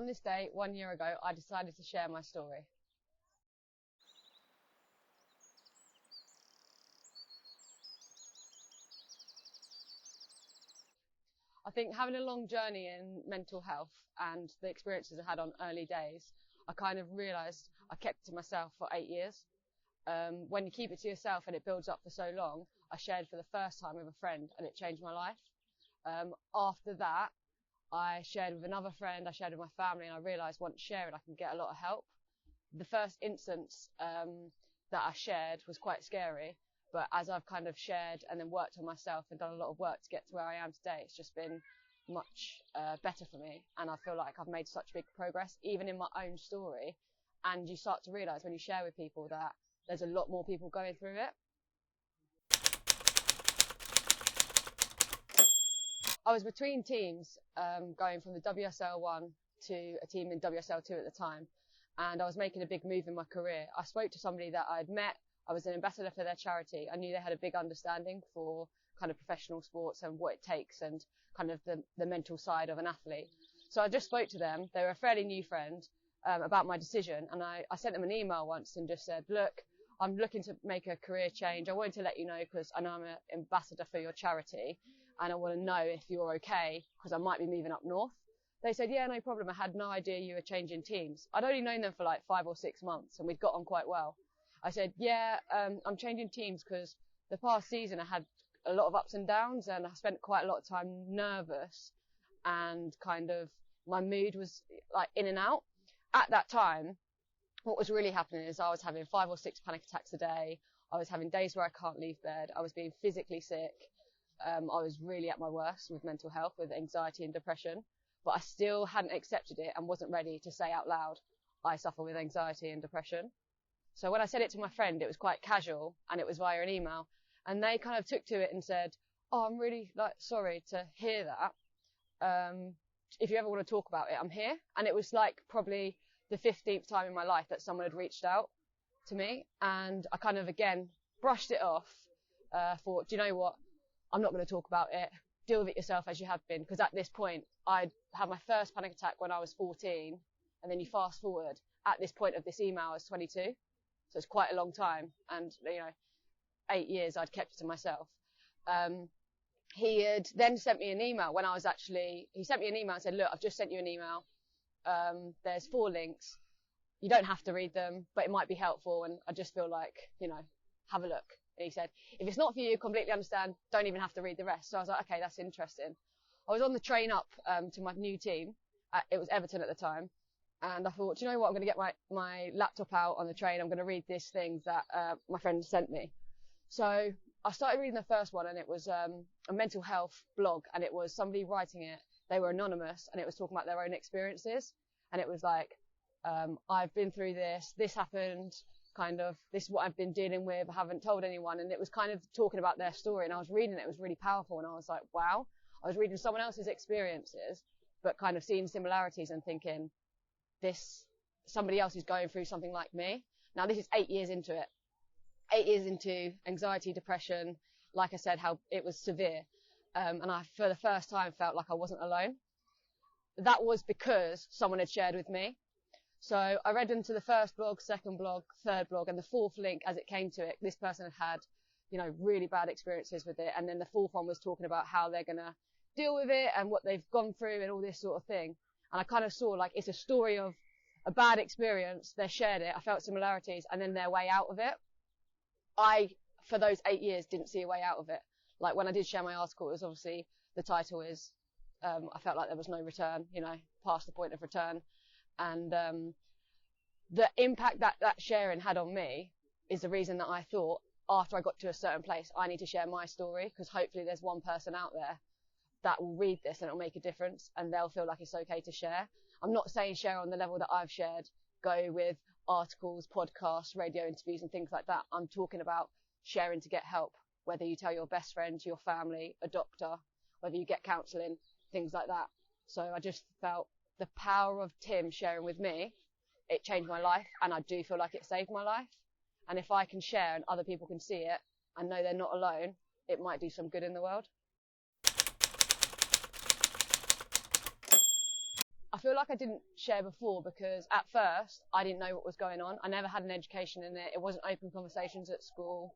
On this day, 1 year ago, I decided to share my story. I think having a long journey in mental health and the experiences I had on early days, I kind of realised I kept it to myself for 8 years. When you keep it to yourself and it builds up for so long, I shared for the first time with a friend and it changed my life. After that, I shared with another friend, I shared with my family, and I realised once sharing I can get a lot of help. The first instance that I shared was quite scary, but as I've kind of shared and then worked on myself and done a lot of work to get to where I am today, it's just been much better for me, and I feel like I've made such big progress even in my own story. And you start to realise when you share with people that there's a lot more people going through it. I was between teams, going from the WSL1 to a team in WSL2 at the time, and I was making a big move in my career. I spoke to somebody that I'd met. I was an ambassador for their charity. I knew they had a big understanding for kind of professional sports and what it takes and kind of the mental side of an athlete. So I just spoke to them. They were a fairly new friend, about my decision, and I sent them an email once and just said, look, I'm looking to make a career change. I wanted to let you know because I know I'm an ambassador for your charity, and I want to know if you're okay because I might be moving up north. They said, yeah, no problem. I had no idea you were changing teams. I'd only known them for like 5 or 6 months and we'd got on quite well. I said, yeah, I'm changing teams because the past season I had a lot of ups and downs and I spent quite a lot of time nervous and kind of my mood was like in and out. At that time, what was really happening is I was having 5 or 6 panic attacks a day. I was having days where I can't leave bed. I was being physically sick. I was really at my worst with mental health, with anxiety and depression, but I still hadn't accepted it and wasn't ready to say out loud, I suffer with anxiety and depression. So when I said it to my friend, it was quite casual and it was via an email, and they kind of took to it and said, oh, I'm really sorry to hear that. If you ever want to talk about it, I'm here. And it was like probably the 15th time in my life that someone had reached out to me, and I kind of again brushed it off, thought, do you know what? I'm not going to talk about it. Deal with it yourself as you have been. Because at this point, I'd had my first panic attack when I was 14. And then you fast forward, at this point of this email, I was 22. So it's quite a long time. And, 8 years I'd kept it to myself. He had then sent me an email when I was he sent me an email and said, look, I've just sent you an email. There's 4 links. You don't have to read them, but it might be helpful. And I just feel like, have a look. And he said, if it's not for you, completely understand, don't even have to read the rest. So I was like, okay, that's interesting. I was on the train up to my new team. It was Everton at the time. And I thought, do you know what? I'm going to get my laptop out on the train. I'm going to read this thing that my friend sent me. So I started reading the first one, and it was a mental health blog, and it was somebody writing it. They were anonymous, and it was talking about their own experiences. And it was like, I've been through this happened, kind of, this is what I've been dealing with, I haven't told anyone. And it was kind of talking about their story, and I was reading it, it was really powerful, and I was like, wow. I was reading someone else's experiences, but kind of seeing similarities and thinking, somebody else is going through something like me. Now this is 8 years into it. 8 years into anxiety, depression, like I said, how it was severe. And I, for the first time, felt like I wasn't alone. That was because someone had shared with me. So I read into the first blog, second blog, third blog, and the 4th link, as it came to it, this person had really bad experiences with it. And then the 4th one was talking about how they're going to deal with it and what they've gone through and all this sort of thing. And I kind of saw like it's a story of a bad experience. They shared it. I felt similarities, and then their way out of it. I, for those 8 years, didn't see a way out of it. Like when I did share my article, it was obviously, the title is, I felt like there was no return, past the point of return. And the impact that sharing had on me is the reason that I thought, after I got to a certain place, I need to share my story, because hopefully there's one person out there that will read this and it'll make a difference, and they'll feel like it's okay to share. I'm not saying share on the level that I've shared, go with articles, podcasts, radio interviews and things like that. I'm talking about sharing to get help, whether you tell your best friend, your family, a doctor, whether you get counselling, things like that. So I just felt the power of Tim sharing with me, it changed my life, and I do feel like it saved my life. And if I can share and other people can see it and know they're not alone, it might do some good in the world. I feel like I didn't share before because at first I didn't know what was going on. I never had an education in it. It wasn't open conversations at school.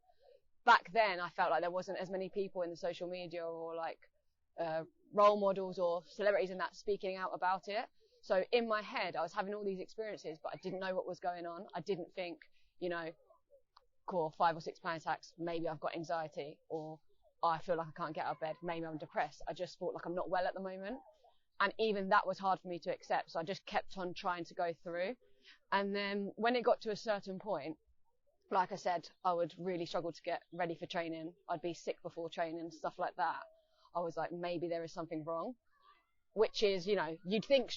Back then I felt like there wasn't as many people in the social media or like role models or celebrities and that speaking out about it. So in my head I was having all these experiences, but I didn't know what was going on. I didn't think, you know, cool, 5 or 6 panic attacks, maybe I've got anxiety, or I feel like I can't get out of bed, maybe I'm depressed. I just thought like I'm not well at the moment. And even that was hard for me to accept. So I just kept on trying to go through. And then when it got to a certain point, like I said, I would really struggle to get ready for training. I'd be sick before training, stuff like that. I was like, maybe there is something wrong, which is, you know, you'd think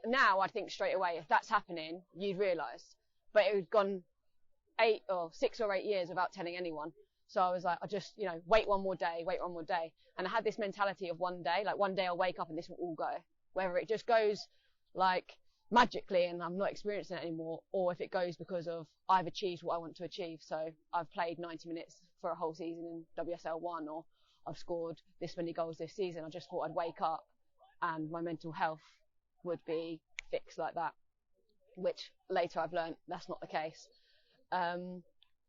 now, I'd think straight away, if that's happening, you'd realise. But it had gone 6 or 8 years without telling anyone. So I was like, I'll just, you know, wait one more day. And I had this mentality of one day, like one day I'll wake up and this will all go. Whether it just goes like magically and I'm not experiencing it anymore, or if it goes because of I've achieved what I want to achieve. So I've played 90 minutes for a whole season in WSL 1, or I've scored this many goals this season. I just thought I'd wake up and my mental health would be fixed like that, which later I've learned that's not the case.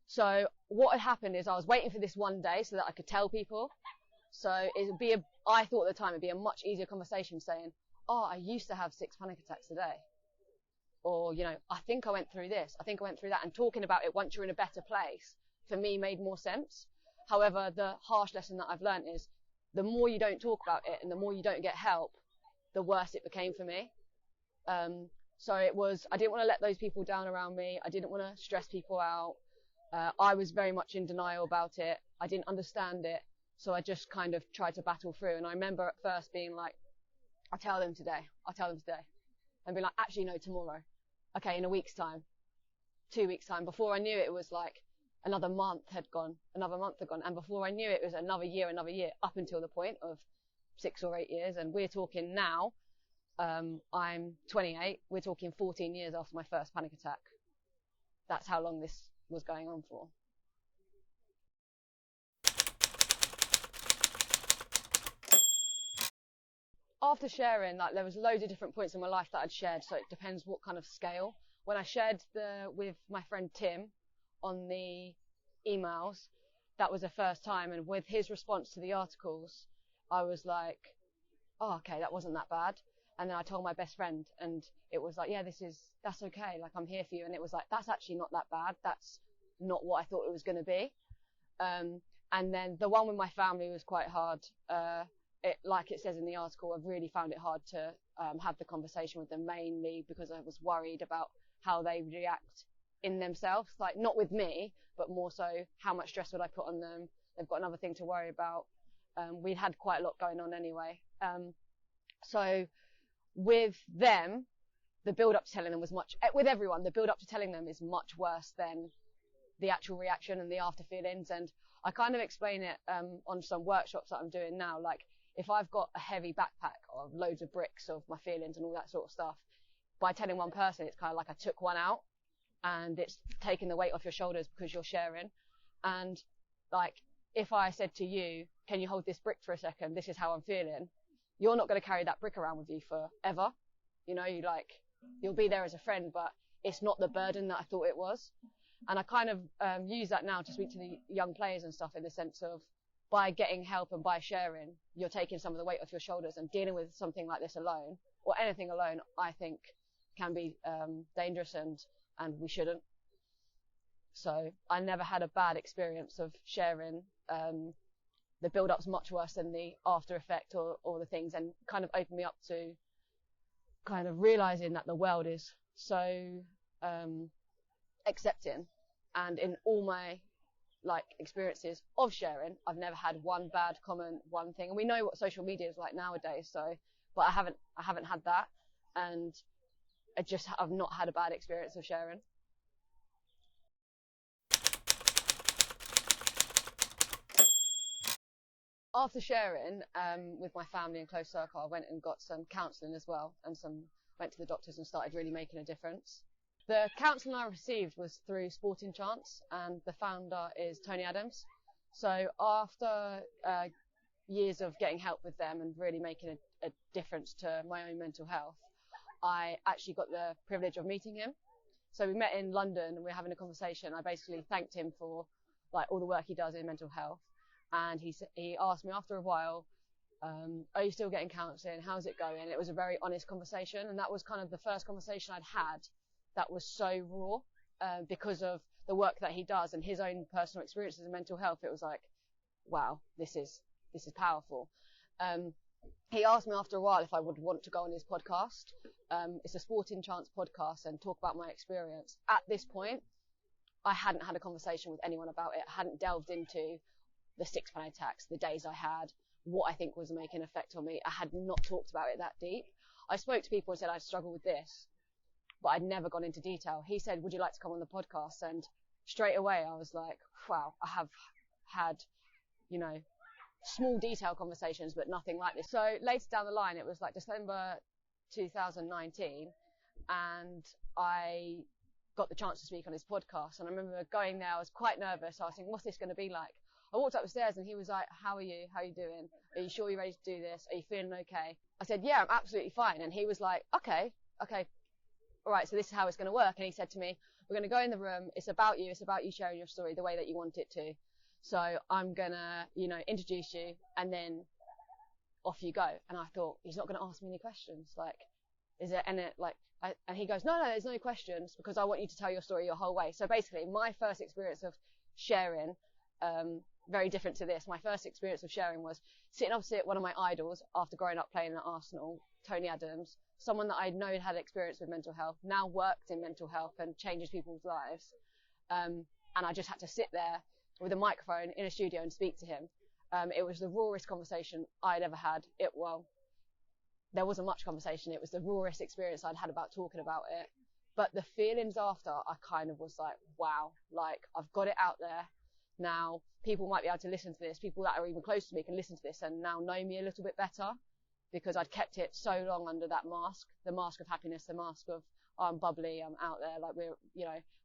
So what had happened is I was waiting for this one day so that I could tell people. So I thought at the time it'd be a much easier conversation saying, oh, I used to have 6 panic attacks a day. Or, you know, I think I went through this, I think I went through that. And talking about it once you're in a better place, for me, made more sense. However, the harsh lesson that I've learned is the more you don't talk about it and the more you don't get help, the worse it became for me. So it was, I didn't want to let those people down around me. I didn't want to stress people out. I was very much in denial about it. I didn't understand it. So I just kind of tried to battle through. And I remember at first being like, I'll tell them today. And be like, actually, no, tomorrow. Okay, in a week's time, 2 weeks' time. Before I knew it, it was like another month had gone. And before I knew it, it was another year, up until the point of 6 or 8 years. And we're talking now, I'm 28. We're talking 14 years after my first panic attack. That's how long this was going on for. After sharing, like, there was loads of different points in my life that I'd shared, so it depends what kind of scale. When I shared with my friend Tim on the emails, that was the first time, and with his response to the articles, I was like, oh, okay, that wasn't that bad. And then I told my best friend, and it was like, yeah, that's okay, like, I'm here for you. And it was like, that's actually not that bad. That's not what I thought it was going to be. And then the one with my family was quite hard. Like it says in the article, I've really found it hard to have the conversation with them, mainly because I was worried about how they react in themselves, like not with me, but more so how much stress would I put on them. They've got another thing to worry about. We'd had quite a lot going on anyway. So with them, the build up to telling them was with everyone, the build up to telling them is much worse than the actual reaction and the after feelings. And I kind of explain it on some workshops that I'm doing now. Like, if I've got a heavy backpack of loads of bricks of my feelings and all that sort of stuff, by telling one person, it's kind of like I took one out and it's taking the weight off your shoulders because you're sharing. And like, if I said to you, can you hold this brick for a second? This is how I'm feeling. You're not going to carry that brick around with you forever. You know, you'll be there as a friend, but it's not the burden that I thought it was. And I kind of use that now to speak to the young players and stuff, in the sense of, by getting help and by sharing, you're taking some of the weight off your shoulders. And dealing with something like this alone, or anything alone, I think can be dangerous, and we shouldn't. So I never had a bad experience of sharing. The build-up's much worse than the after effect or the things, and kind of opened me up to kind of realising that the world is so accepting. And in all my experiences of sharing, I've never had one bad comment, one thing. And we know what social media is like nowadays, but I haven't had that, and I've not had a bad experience of sharing. After sharing with my family and close circle, I went and got some counselling as well, and went to the doctors and started really making a difference. The counselling I received was through Sporting Chance, and the founder is Tony Adams. So after years of getting help with them and really making a difference to my own mental health, I actually got the privilege of meeting him. So we met in London and we were having a conversation. I basically thanked him for like all the work he does in mental health. And he asked me after a while, are you still getting counselling? How's it going? And it was a very honest conversation. And that was kind of the first conversation I'd had that was so raw, because of the work that he does and his own personal experiences in mental health. It was like, wow, this is powerful. He asked me after a while if I would want to go on his podcast. It's a Sporting Chance podcast and talk about my experience. At this point, I hadn't had a conversation with anyone about it. I hadn't delved into the 6 panic attacks, the days I had, what I think was making an effect on me. I had not talked about it that deep. I spoke to people and said I'd struggle with this, but I'd never gone into detail. He said, would you like to come on the podcast? And straight away I was like, wow, I have had, small detail conversations, but nothing like this. So later down the line, it was like December 2019, and I got the chance to speak on his podcast. And I remember going there, I was quite nervous. I was thinking, what's this going to be like? I walked up the stairs and he was like, how are you? How are you doing? Are you sure you're ready to do this? Are you feeling okay? I said, yeah, I'm absolutely fine. And he was like, okay. All right, so this is how it's going to work. And he said to me, we're going to go in the room. It's about you sharing your story the way that you want it to. So I'm going to, introduce you and then off you go. And I thought, he's not going to ask me any questions. Like, is there any, and he goes, no, there's no questions because I want you to tell your story your whole way. So basically my first experience of sharing, very different to this. My first experience of sharing was sitting opposite one of my idols after growing up playing at Arsenal, Tony Adams, someone that I know had experience with mental health, now worked in mental health and changes people's lives. And I just had to sit there with a microphone in a studio and speak to him. It was the rawest conversation I'd ever had. There wasn't much conversation. It was the rawest experience I'd had about talking about it. But the feelings after, I kind of was like, wow, like I've got it out there. Now people might be able to listen to this. People that are even close to me can listen to this and now know me a little bit better because I'd kept it so long under that mask, the mask of happiness, the mask of, oh, I'm bubbly, I'm out there, like we're,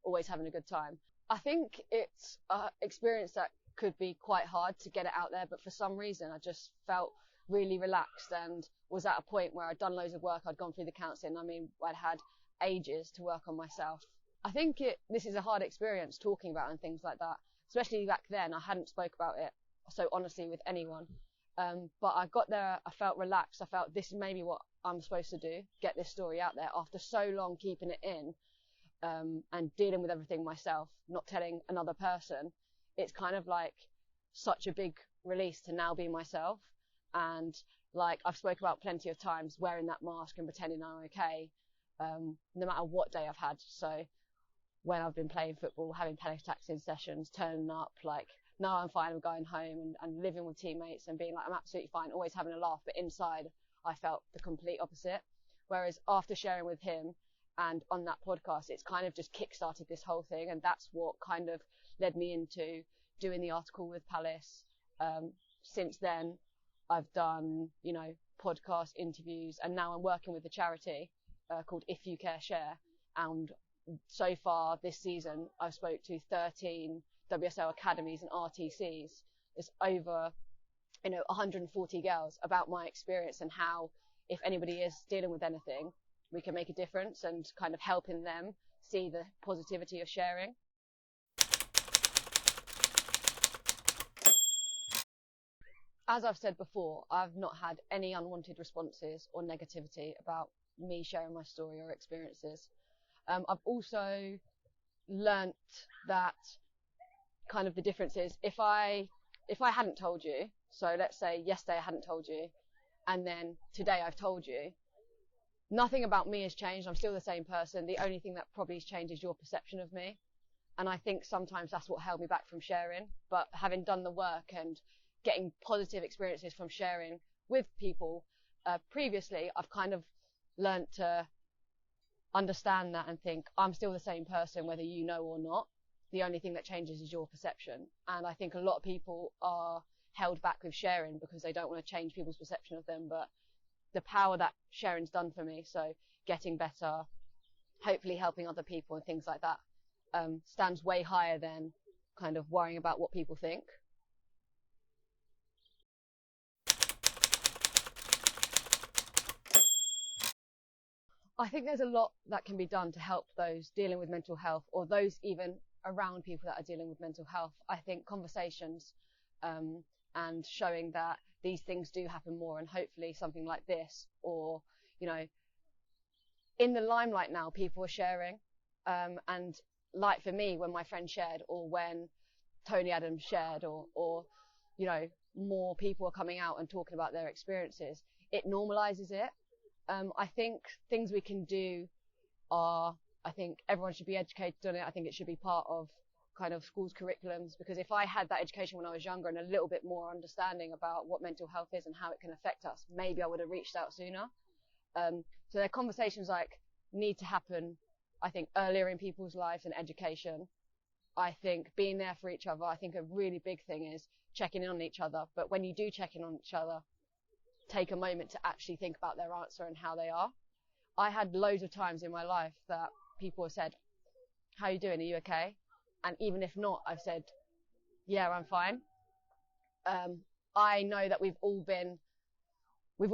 always having a good time. I think it's an experience that could be quite hard to get it out there, but for some reason I just felt really relaxed and was at a point where I'd done loads of work, I'd gone through the counselling. I mean, I'd had ages to work on myself. I think this is a hard experience talking about and things like that. Especially back then, I hadn't spoke about it so honestly with anyone. But I got there, I felt relaxed. I felt this is maybe what I'm supposed to do, get this story out there after so long keeping it in, and dealing with everything myself, not telling another person. It's kind of like such a big release to now be myself. And like I've spoke about plenty of times, wearing that mask and pretending I'm okay, no matter what day I've had. So when I've been playing football, having panic attacks in sessions, turning up, like, no, I'm fine, I'm going home and living with teammates and being like, I'm absolutely fine, always having a laugh. But inside, I felt the complete opposite. Whereas after sharing with him and on that podcast, it's kind of just kick-started this whole thing. And that's what kind of led me into doing the article with Palace. Since then, I've done, podcast interviews, and now I'm working with a charity called iucsf. And so far this season, I've spoke to 13 WSL academies and RTCs. There's over, 140 girls about my experience and how, if anybody is dealing with anything, we can make a difference and kind of helping them see the positivity of sharing. As I've said before, I've not had any unwanted responses or negativity about me sharing my story or experiences. I've also learnt that kind of the difference is if I hadn't told you, so let's say yesterday I hadn't told you, and then today I've told you, nothing about me has changed. I'm still the same person. The only thing that probably has changed is your perception of me. And I think sometimes that's what held me back from sharing. But having done the work and getting positive experiences from sharing with people previously, I've kind of learnt to understand that and think I'm still the same person whether you know or not. The only thing that changes is your perception. And I think a lot of people are held back with sharing because they don't want to change people's perception of them. But the power that sharing's done for me, so getting better, hopefully helping other people and things like that, stands way higher than kind of worrying about what people think. I think there's a lot that can be done to help those dealing with mental health, or those even around people that are dealing with mental health. I think conversations and showing that these things do happen more, and hopefully something like this, or, you know, in the limelight now, people are sharing. And like for me, when my friend shared, or when Tony Adams shared, or, you know, more people are coming out and talking about their experiences, it normalizes it. I think things we can do are, I think everyone should be educated on it. I think it should be part of kind of schools' curriculums, because if I had that education when I was younger and a little bit more understanding about what mental health is and how it can affect us, maybe I would have reached out sooner. So there are conversations like need to happen, I think, earlier in people's lives, and education. I think being there for each other. I think a really big thing is checking in on each other. But when you do check in on each other, take a moment to actually think about their answer and how they are. I had loads of times in my life that people have said, "How are you doing? Are you okay?" And even if not, I've said, "Yeah, I'm fine." I know that we've all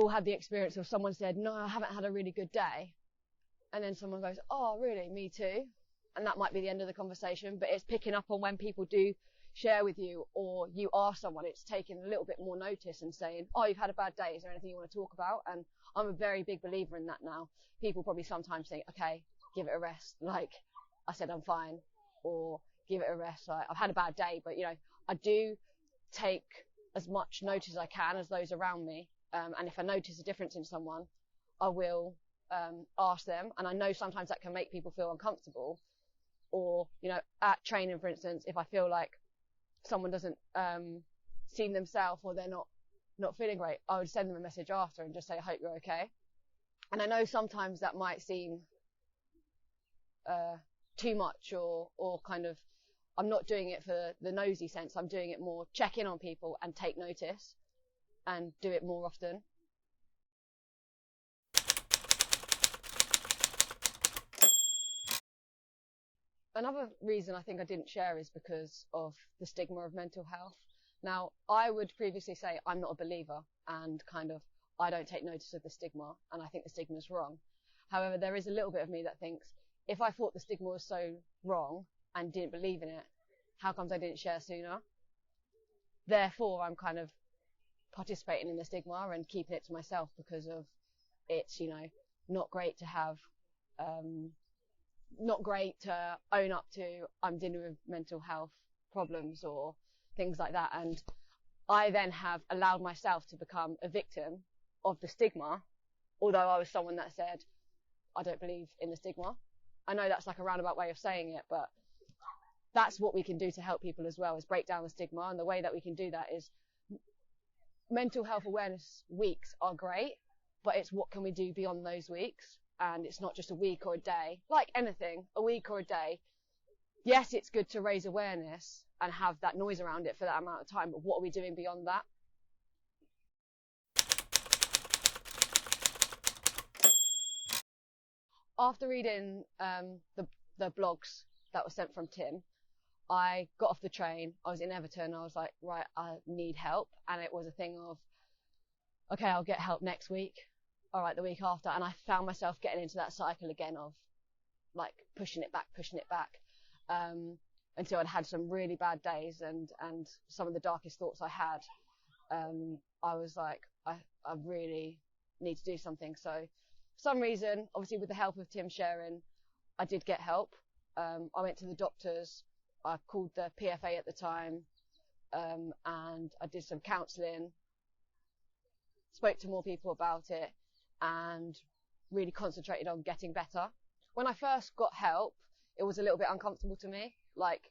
had the experience of someone said, "No, I haven't had a really good day." And then someone goes, "Oh, really? Me too." And that might be the end of the conversation, but it's picking up on when people do share with you, or you ask someone, it's taking a little bit more notice and saying, "Oh, you've had a bad day. Is there anything you want to talk about?" And I'm a very big believer in that now. People probably sometimes think, "Okay, give it a rest." Like I said, "I'm fine," or "Give it a rest. Like, I've had a bad day," but, you know, I do take as much notice as I can as those around me. And if I notice a difference in someone, I will ask them. And I know sometimes that can make people feel uncomfortable. Or, you know, at training, for instance, if I feel like someone doesn't seem themselves, or they're not feeling great, I would send them a message after and just say, "I hope you're okay." And I know sometimes that might seem too much, or kind of, I'm not doing it for the nosy sense. I'm doing it more check in on people and take notice, and do it more often. Another reason I think I didn't share is because of the stigma of mental health. Now, I would previously say I'm not a believer, and kind of, I don't take notice of the stigma, and I think the stigma is wrong. However, there is a little bit of me that thinks, if I thought the stigma was so wrong and didn't believe in it, how comes I didn't share sooner? Therefore, I'm kind of participating in the stigma and keeping it to myself, because of it's, you know, not great to have, not great to own up to, I'm dealing with mental health problems or things like that. And I then have allowed myself to become a victim of the stigma, although I was someone that said, I don't believe in the stigma. I know that's like a roundabout way of saying it, but that's what we can do to help people as well, is break down the stigma. And the way that we can do that is, mental health awareness weeks are great, but it's what can we do beyond those weeks? And it's not just a week or a day, like anything, a week or a day. Yes, it's good to raise awareness and have that noise around it for that amount of time, but what are we doing beyond that? After reading the blogs that were sent from Tim, I got off the train. I was in Everton. I was like, right, I need help. And it was a thing of, okay, I'll get help next week. All right, the week after. And I found myself getting into that cycle again of like pushing it back, until I'd had some really bad days, and some of the darkest thoughts I had. I was like, I really need to do something. So for some reason, obviously with the help of Tim sharing, I did get help. I went to the doctors. I called the PFA at the time, and I did some counselling, spoke to more people about it, and really concentrated on getting better. When I first got help, it was a little bit uncomfortable to me. Like,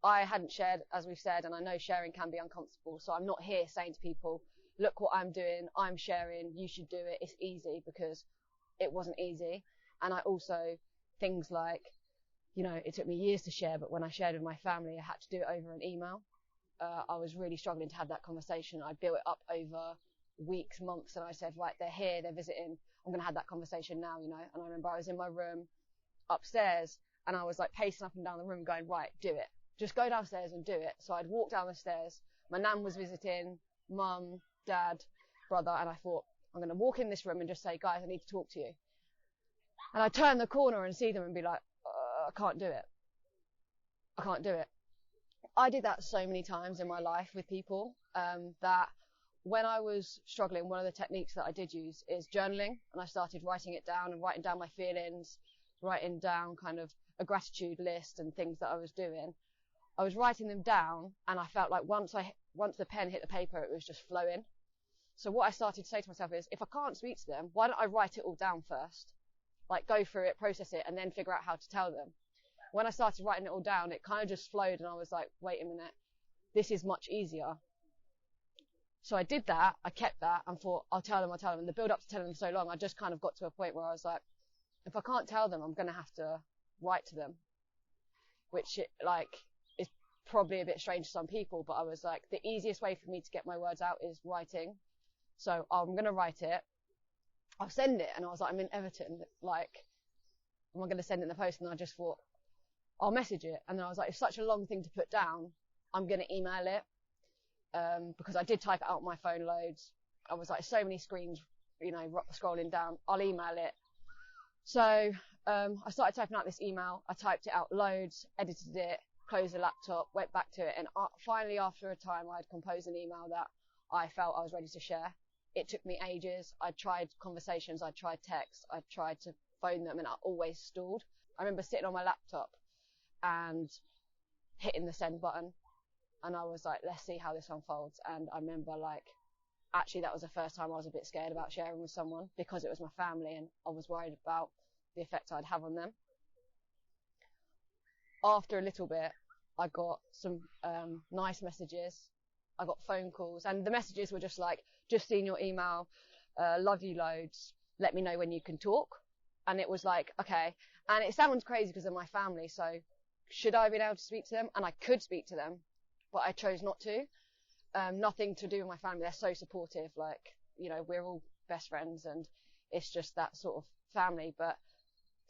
I hadn't shared, as we've said, and I know sharing can be uncomfortable. So I'm not here saying to people, look what I'm doing, I'm sharing, you should do it, it's easy, because it wasn't easy. And I also, things like, you know, it took me years to share, but when I shared with my family, I had to do it over an email. I was really struggling to have that conversation. I built it up over weeks, months, and I said, right, they're here, they're visiting, I'm going to have that conversation now, you know. And I remember I was in my room upstairs, and I was like pacing up and down the room going, right, do it. Just go downstairs and do it. So I'd walk down the stairs. My nan was visiting, mum, dad, brother, and I thought, I'm going to walk in this room and just say, guys, I need to talk to you. And I turn the corner and see them and be like, I can't do it. I can't do it. I did that so many times in my life with people, that when I was struggling, one of the techniques that I did use is journaling, and I started writing it down and writing down my feelings, writing down kind of a gratitude list and things that I was doing. I was writing them down, and I felt like once the pen hit the paper, it was just flowing. So what I started to say to myself is, if I can't speak to them, why don't I write it all down first? Like, go through it, process it, and then figure out how to tell them. When I started writing it all down, it kind of just flowed, and I was like, wait a minute, this is much easier. So I did that, I kept that, and thought, I'll tell them. And the build up to telling them so long, I just kind of got to a point where I was like, if I can't tell them, I'm going to have to write to them. Which, is probably a bit strange to some people, but I was like, the easiest way for me to get my words out is writing. So I'm going to write it. I'll send it. And I was like, I'm in Everton. Like, am I going to send it in the post? And I just thought, I'll message it. And then I was like, it's such a long thing to put down. I'm going to email it. Because I did type it out on my phone loads. I was like, so many screens, scrolling down. I'll email it. So, I started typing out this email. I typed it out loads, edited it, closed the laptop, went back to it. And finally, after a time, I'd composed an email that I felt I was ready to share. It took me ages. I tried conversations. I tried texts. I tried to phone them, and I always stalled. I remember sitting on my laptop and hitting the send button. And I was like, let's see how this unfolds. And I remember, actually that was the first time I was a bit scared about sharing with someone, because it was my family and I was worried about the effect I'd have on them. After a little bit, I got some nice messages. I got phone calls, and the messages were just like, just seen your email, love you loads, let me know when you can talk. And it was like, okay. And it sounds crazy because of my family, so should I have been able to speak to them? And I could speak to them, but I chose not to. Nothing to do with my family. They're so supportive. We're all best friends, and it's just that sort of family. But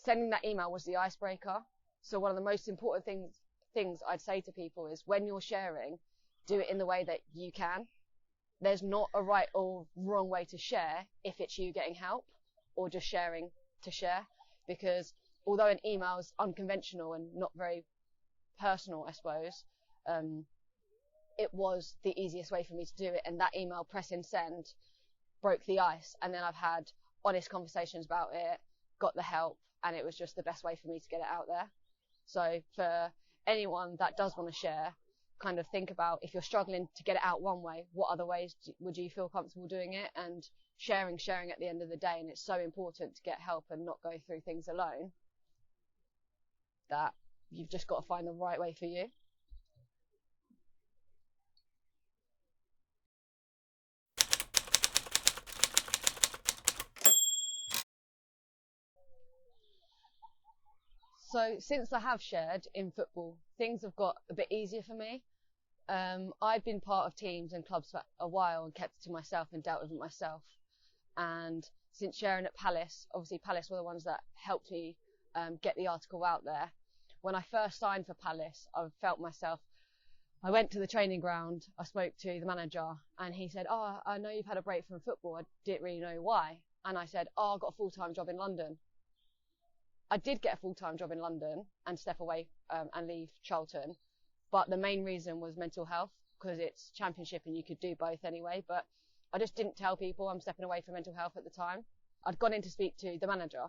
sending that email was the icebreaker. So one of the most important things I'd say to people is, when you're sharing, do it in the way that you can. There's not a right or wrong way to share if it's you getting help or just sharing to share. Because although an email is unconventional and not very personal, I suppose, it was the easiest way for me to do it. And that email, pressing send, broke the ice. And then I've had honest conversations about it, got the help, and it was just the best way for me to get it out there. So for anyone that does want to share, kind of think about, if you're struggling to get it out one way, what other ways would you feel comfortable doing it? And sharing at the end of the day. And it's so important to get help and not go through things alone, that you've just got to find the right way for you. So since I have shared in football, things have got a bit easier for me. I've been part of teams and clubs for a while and kept it to myself and dealt with it myself. And since sharing at Palace, obviously Palace were the ones that helped me get the article out there. When I first signed for Palace, I felt myself, I went to the training ground, I spoke to the manager, and he said, I know you've had a break from football. I didn't really know why. And I said, I've got a full-time job in London. I did get a full-time job in London and step away and leave Charlton. But the main reason was mental health, because it's Championship and you could do both anyway. But I just didn't tell people I'm stepping away for mental health at the time. I'd gone in to speak to the manager,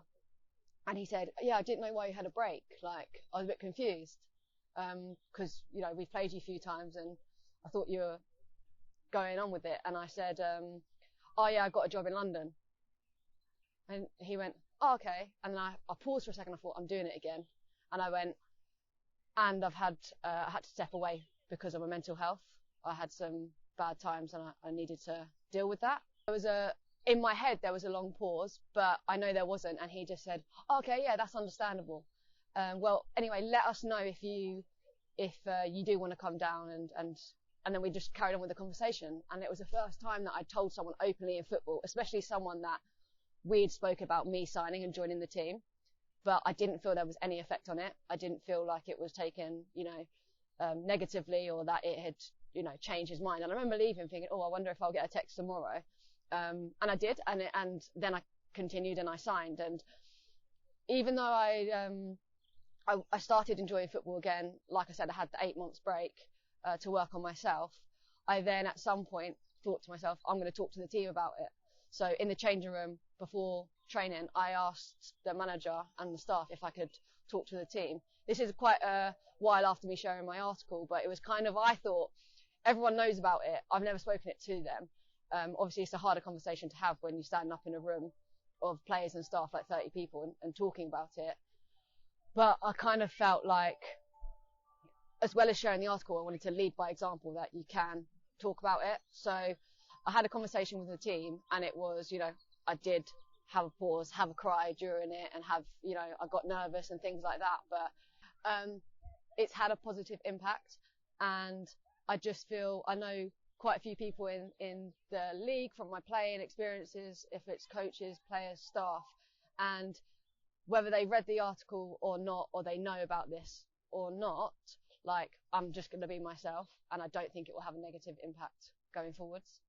and he said, I didn't know why you had a break. I was a bit confused, because, we've played you a few times and I thought you were going on with it. And I said, I got a job in London. And he went, okay. And then I paused for a second. I thought, I'm doing it again. And I went, and I had to step away because of my mental health. I had some bad times and I needed to deal with that. In my head, there was a long pause, but I know there wasn't. And he just said, okay, yeah, that's understandable. Well, anyway, let us know if you do want to come down, and then we just carried on with the conversation. And it was the first time that I told someone openly in football, especially someone that we'd spoke about me signing and joining the team, but I didn't feel there was any effect on it. I didn't feel like it was taken, negatively, or that it had, changed his mind. And I remember leaving thinking, I wonder if I'll get a text tomorrow. And I did, and then I continued and I signed. And even though I started enjoying football again, like I said, I had the 8 months break to work on myself. I then at some point thought to myself, I'm going to talk to the team about it. So in the changing room before training, I asked the manager and the staff if I could talk to the team. This is quite a while after me sharing my article, but it was kind of, I thought, everyone knows about it. I've never spoken it to them. Obviously, it's a harder conversation to have when you're standing up in a room of players and staff, like 30 people, and talking about it. But I kind of felt like, as well as sharing the article, I wanted to lead by example that you can talk about it. So I had a conversation with the team, and it was, I did have a pause, have a cry during it, and I got nervous and things like that. But it's had a positive impact, and I just feel, I know quite a few people in the league from my playing experiences, if it's coaches, players, staff, and whether they read the article or not, or they know about this or not, like, I'm just going to be myself, and I don't think it will have a negative impact going forwards.